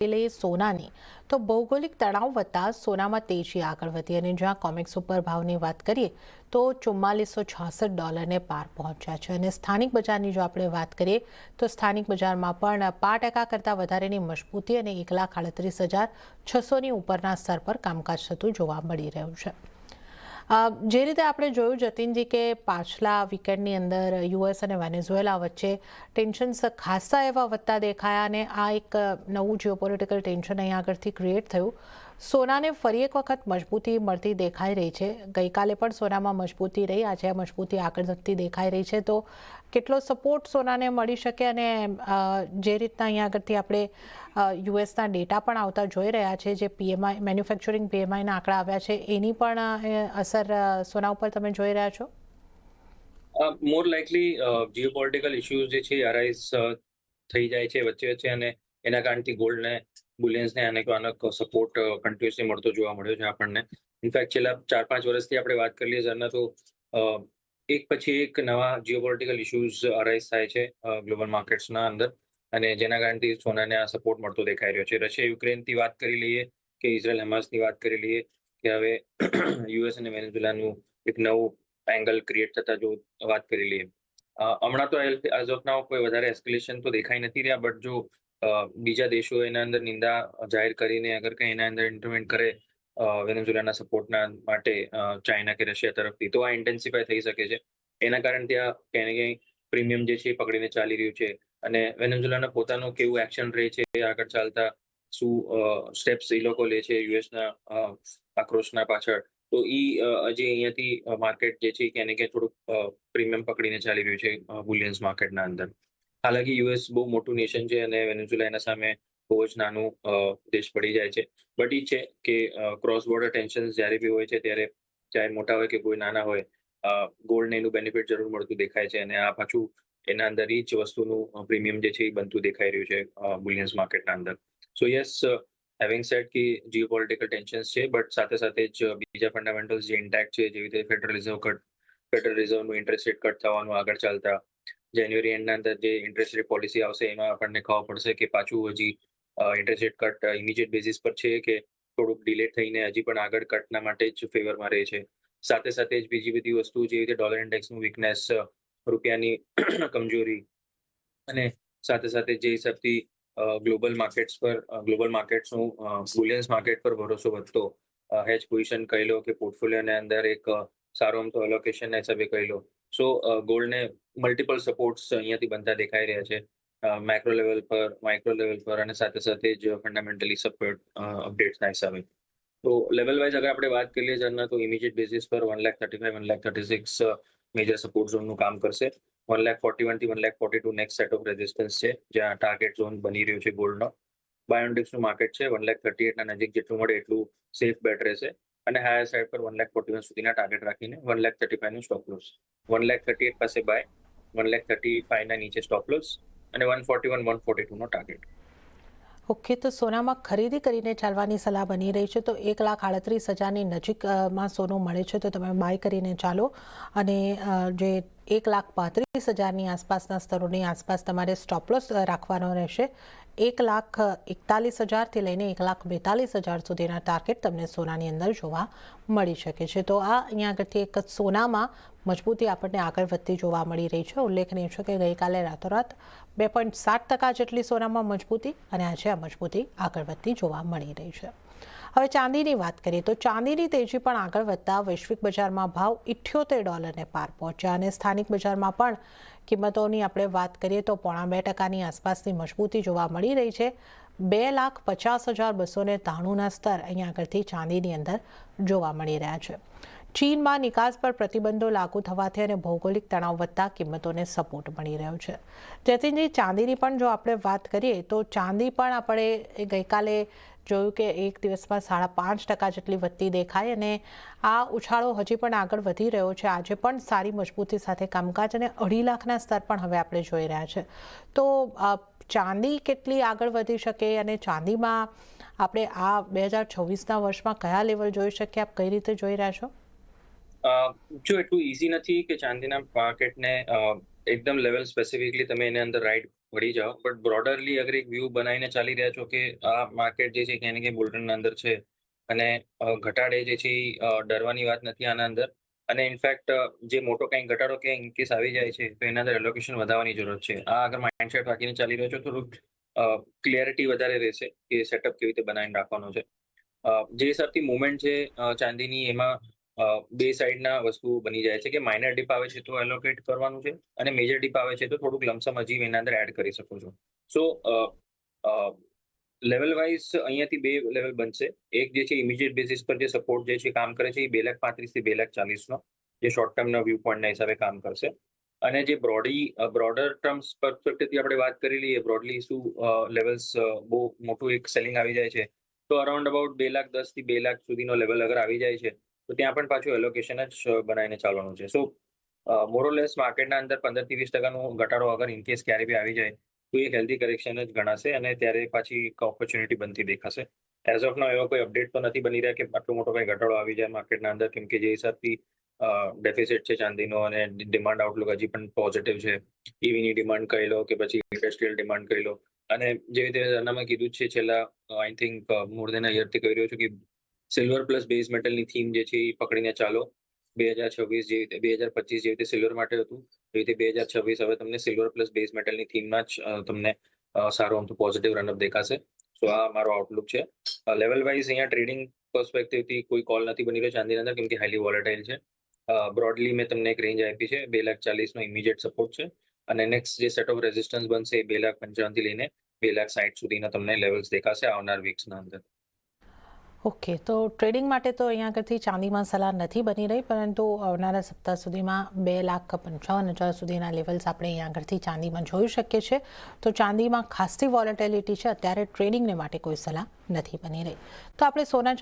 લે સોનાની તો ભૌગોલિક તણાવ વધતા સોનામાં તેજી આગળ વધી અને જ્યાં કોમેક્સ ઉપર ભાવની વાત કરીએ તો $4466 પાર પહોંચ્યા છે અને સ્થાનિક બજારની જો આપણે વાત કરીએ તો સ્થાનિક બજારમાં પણ 5% કરતાં વધારેની મજબૂતી અને 1,38,600ની ઉપરના સ્તર પર કામકાજ થતું જોવા મળી રહ્યું છે। જે રીતે આપણે જોયું જતીનજી કે પાછલા વીકેન્ડની અંદર યુએસ અને વેનેઝુએલા વચ્ચે ટેન્શન્સ ખાસા એવા વધતા દેખાયા અને આ એક નવું જીઓપોલિટિકલ ટેન્શન અહીં આગળથી ક્રિએટ થયું। સોનાને ફરી એક વખત મજબૂતી મળતી દેખાઈ રહી છે। ગઈકાલે પણ સોનામાં મજબૂતી રહી, આજે મજબૂતી આગળ વધતી દેખાઈ રહી છે। તો કેટલો સપોર્ટ સોનાને મળી શકે અને જે રીતના અહીં આગળથી આપણે યુએસના ડેટા પણ આવતા જોઈ રહ્યા છે, જે પીએમઆઈ મેન્યુફેક્ચરિંગ પીએમઆઈના આંકડા આવ્યા છે એની પણ અસર સોના ઉપર તમે જોઈ રહ્યા છો? મોર લાઇકલી જીઓપોલિટિકલ ઇશ્યુઝ જે છે અરાઇઝ થઈ જાય છે વચ્ચે વચ્ચે અને એના કારણથી ગોલ્ડને બુલિયન્સને અનેક સપોર્ટ કન્ટિન્યુઅસલી મળતો જોવા મળ્યો છે આપણને। ઇનફેક્ટ છેલ્લા 4-5 વર્ષથી આપણે વાત કરી લઈએ સરના તો એક પછી એક નવા જીઓપોલિટિકલ ઇશ્યુઝ અરાઇઝ થાય છે ગ્લોબલ માર્કેટ્સના અંદર અને જેના કારણથી સોનાને આ સપોર્ટ મળતો દેખાઈ રહ્યો છે। રશિયા યુક્રેનથી વાત કરી લઈએ કે ઇઝરાયલ હમાસની વાત કરી લઈએ કે હવે યુએસ અને વેનેઝુએલાનું એક નવું એંગલ ક્રિએટ થતા જો વાત કરી લઈએ હમણાં તો એઝ ઓફ નાઉ કોઈ વધારે એસ્કેલેશન તો દેખાઈ નથી રહ્યા, બટ જો બીજા દેશો એના અંદર નિંદા જાહેર કરીને અગર કંઈ એના અંદર ઇન્ટરવેન્ટ કરે વેનેઝુએલાના સપોર્ટના માટે ચાઇના કે રશિયા તરફથી તો આ ઇન્ટેન્સિફાય થઈ શકે છે। એના કારણથી આ ક્યાંય ને ક્યાંય પ્રીમિયમ જે છે એ પકડીને ચાલી રહ્યું છે અને વેનેઝુએલાના પોતાનું કેવું એક્શન રહે છે આગળ ચાલતા શું સ્ટેપ્સ એ લોકો લે છે યુએસના આક્રોશના પાછળ તો એ હજી અહીંયાથી માર્કેટ જે છે ક્યાંય ને ક્યાંય થોડુંક પ્રીમિયમ પકડીને ચાલી રહ્યું છે બુલિયન્સ માર્કેટના અંદર। હાલાકી યુએસ બહુ મોટું નેશન છે અને વેનેઝુએલા એના સામે બહુ જ નાનું દેશ પડી જાય છે, બટ એ છે કે ક્રોસ બોર્ડર ટેન્શન જ્યારે બી હોય છે ત્યારે ચાહે મોટા હોય કે કોઈ નાના હોય ગોલ્ડને એનું બેનિફિટ જરૂર મળતું દેખાય છે અને આ પાછું એના અંદર એ જ વસ્તુનું પ્રીમિયમ જે છે એ બનતું દેખાઈ રહ્યું છે બુલિયન્સ માર્કેટના અંદર। સો યસ, હેવિંગ સેડ કે જીઓપોલિટિકલ ટેન્શન્સ છે, બટ સાથે સાથે જ બીજા ફંડામેન્ટલ્સ જે ઇન્ટેક્ટ છે, જેવી રીતે ફેડરલ રિઝર્વનું ઇન્ટરેસ્ટ રેટ કટ થવાનું આગળ ચાલતા જાન્યુઆરી એન્ડના અંદર જે ઇન્ટરેસ્ટ રેટ પોલિસી આવશે એમાં આપણને ખબર પડશે કે પાછું હજી interest rate cut immediate basis પર છે કે થોડુંક ડિલે થઈને હજી પણ આગળ કટના માટે જ ફેવરમાં રહે છે। સાથે સાથે જ બીજી બધી વસ્તુ જેવી રીતે ડોલર ઇન્ડેક્સનું વીકનેસ, રૂપિયાની કમજોરી અને સાથે સાથે જે હિસાબથી ગ્લોબલ માર્કેટ્સનું બુલિયન્સ માર્કેટ પર ભરોસો વધતો હેજ પોઝિશન કહી લો કે પોર્ટફોલિયોની અંદર એક સારો આમ તો એલોકેશનના હિસાબે કહી લો। સો ગોલ્ડને મલ્ટિપલ સપોર્ટ્સ અહીંયાથી બનતા દેખાઈ રહ્યા છે માઇક્રો લેવલ પર અને સાથે સાથે જ ફંડામેન્ટલી સપોર્ટ અપડેટ્સના હિસાબે। તો લેવલ વાઇઝ અગર આપણે વાત કરીએ જરના તો ઇમિડિયેટ બેઝિસ પર 1,35,1,36 મેજર સપોર્ટ ઝોનનું કામ કરશે। 1,41,000 થી 1,42,000 નેક્સ્ટ સેટ ઓફ રેઝિસ્ટન્સ છે જ્યાં ટાર્ગેટ ઝોન બની રહ્યો છે ગોલ્ડનો। બાયોન્ડિક્સનું માર્કેટ છે 1,38,000ના નજીક જેટલું મળે એટલું સેફ બેટ રહેશે અને હાયર સાઇડ પર 1,41,000 સુધીના ટાર્ગેટ રાખીને 1,35,000નું સ્ટોપ લોસ, 1,38,000 પાસે બાય, 1,35,000ના નીચે સ્ટોપ લોસ અને 141,142નો ટાર્ગેટ। ઓકે, તો સોનામાં ખરીદી કરીને ચાલવાની સલાહ બની રહી છે। તો 1,38,000ની નજીકમાં સોનું મળે છે તો તમે બાય કરીને ચાલો અને જે 1,35,000ની આસપાસના સ્તરોની આસપાસ તમારે સ્ટોપ લોસ રાખવાનો રહેશે। 1,41,000થી લઈને 1,42,000 સુધીના ટાર્ગેટ તમને સોનાની અંદર જોવા મળી શકે છે। તો આ અહીંયા આગળથી એક સોનામાં મજબૂતી આપણને આગળ વધતી જોવા મળી રહી છે। ઉલ્લેખનીય છે કે ગઈકાલે રાતોરાત 2.7% જેટલી સોનામાં મજબૂતી અને આજે આ મજબૂતી આગળ વધતી જોવા મળી રહી છે। હવે ચાંદીની વાત કરીએ તો ચાંદીની તેજી પણ આગળ વધતા વૈશ્વિક બજારમાં ભાવ $78 પાર પહોંચ્યા અને સ્થાનિક બજારમાં પણ કિંમતોની આપણે વાત કરીએ તો 0.5%ની આસપાસની મજબૂતી જોવા મળી રહી છે। 2,50,293ના સ્તર અહીંયા આગળથી ચાંદીની અંદર જોવા મળી રહ્યા છે। ચીનમાં નિકાસ પર પ્રતિબંધો લાગુ થવાથી અને ભૌગોલિક તણાવ વધતા કિંમતોને સપોર્ટ મળી રહ્યો છે। જેથી ચાંદીની પણ જો આપણે વાત કરીએ તો ચાંદી પણ આપણે ગઈકાલે જોયું કે એક દિવસમાં 5.5% જેટલી વધતી દેખાઈ અને આ ઉછાળો હજી પણ આગળ વધી રહ્યો છે। આજે પણ સારી મજબૂતી સાથે કામકાજ અને 2.5 લાખના સ્તર પણ હવે આપણે જોઈ રહ્યા છે। તો ચાંદી કેટલી આગળ વધી શકે અને ચાંદીમાં આપણે આ 2026ના વર્ષમાં કયા લેવલ જોઈ શકીએ, આપ કઈ રીતે જોઈ રહ્યા છો? જો એટલું ઇઝી નથી કે ચાંદીના માર્કેટને એકદમ લેવલ સ્પેસિફિકલી તમે એની અંદર રાઈટ વળી જાઓ, બટ બ્રોડરલી અગર એક વ્યૂ બનાવીને ચાલી રહ્યા છો કે આ માર્કેટ જે છે ક્યાંય ને ક્યાંય બુલરનના અંદર છે અને ઘટાડે જે છે ઈ ડરવાની વાત નથી આના અંદર. અને ઇનફેક્ટ જે મોટો કંઈક ઘટાડો કે ઇન કેસ આવી જાય છે તો એના અંદર એલોકેશન વધારવાની જરૂરત છે. આ અગર માઇન્ડસેટ રાખીને ચાલી રહ્યો છો થોડુંક ક્લિયરિટી વધારે રહેશે કે સેટઅપ કેવી રીતે બનાવીને રાખવાનો છે. જે હિસાબથી મુવમેન્ટ છે ચાંદીની એમાં બે સાઈડના વસ્તુ બની જાય છે કે માઇનર ડીપ આવે છે તો એલોકેટ કરવાનું છે અને મેજર ડીપ આવે છે તો થોડુંક લમસમ હજી એના અંદર એડ કરી શકો છો. સો લેવલ વાઇઝ અહીંયાથી બે લેવલ બનશે. એક જે છે ઇમિડિયેટ બેસિસ પર જે સપોર્ટ જે છે કામ કરે છે એ 2,35,000 થી 2,40,000 નો જે શોર્ટ ટર્મના વ્યૂ પોઈન્ટના હિસાબે કામ કરશે. અને જે બ્રોડર ટર્મ્સ પરસ્પેક્ટિવથી આપણે વાત કરી લઈએ બ્રોડલી શું લેવલ્સ બહુ મોટું એક સેલિંગ આવી જાય છે તો અરાઉન્ડ અબાઉટ 2,10,000 થી 2,00,000 સુધીનો લેવલ અગર આવી જાય છે તો ત્યાં પણ પાછું એલોકેશન જ બનાવીને ચાલવાનું છે. સો મોરલેસ માર્કેટના અંદર 15 થી 20% ઘટાડો અગર ઇનકેસ ક્યારે બી આવી જાય તો એક હેલ્ધી કરેક્શન જ ગણાશે અને ત્યારે પાછી એક ઓપોર્ચ્યુનિટી બનતી દેખાશે. એઝ ઓફ નાઉ એવો કોઈ અપડેટ તો નથી બની રહ્યા કે આટલો મોટો કંઈ ઘટાડો આવી જાય માર્કેટના અંદર, કેમ કે જે હિસાબથી ડેફિસિટ છે ચાંદીનો અને ડિમાન્ડ આઉટલુક હજી પણ પોઝિટિવ છે. ઈવીની ડિમાન્ડ કહી લો કે પછી ઇન્ડસ્ટ્રીયલ ડિમાન્ડ કહી લો. અને જે રીતે અન્નામાં કીધું જ છે છેલ્લા આઈ થિંક મોર દેન અ યરથી કહી રહ્યો છું કે સિલ્વર પ્લસ બેઝ મેટલની થીમ જે છે એ પકડીને ચાલો. 2026 જેવી રીતે 2025 જેવી રીતે સિલ્વર માટે હતું એવી રીતે 2026 હવે તમને સિલ્વર પ્લસ બેઝ મેટલની થીમમાં જ તમને સારો આમ તો પોઝિટિવ રનઅપ દેખાશે. સો આ મારો આઉટલુક છે. લેવલ વાઇઝ અહીંયા ટ્રેડિંગ પર્સપેક્ટિવથી કોઈ કોલ નથી બની રહ્યો ચાંદીની અંદર કેમ કે હાઈલી વોલેટાઇલ છે. બ્રોડલી મેં તમને એક રેન્જ આપી છે 2,40,000 નો ઇમિડિયેટ સપોર્ટ છે અને નેક્સ્ટ જે સેટ ઓફ રેઝિસ્ટન્સ બનશે એ 2,55,000 થી લઈને 2,60,000 સુધીના તમને લેવલ્સ દેખાશે આવનાર વીક્સના અંદર. ઓકે, તો ટ્રેડિંગ માટે તો અહીંયા આગળથી ચાંદીમાં સલાહ નથી બની રહી, પરંતુ આવનારા સપ્તાહ સુધીમાં 2,55,000 સુધીના લેવલ્સ આપણે અહીંયા આગળથી ચાંદીમાં જોઈ શકીએ છીએ. તો ચાંદીમાં ખાસી વોલેટિલિટી છે અત્યારે, ટ્રેડિંગને માટે કોઈ સલાહ નથી બની રહી. તો આપણે સોના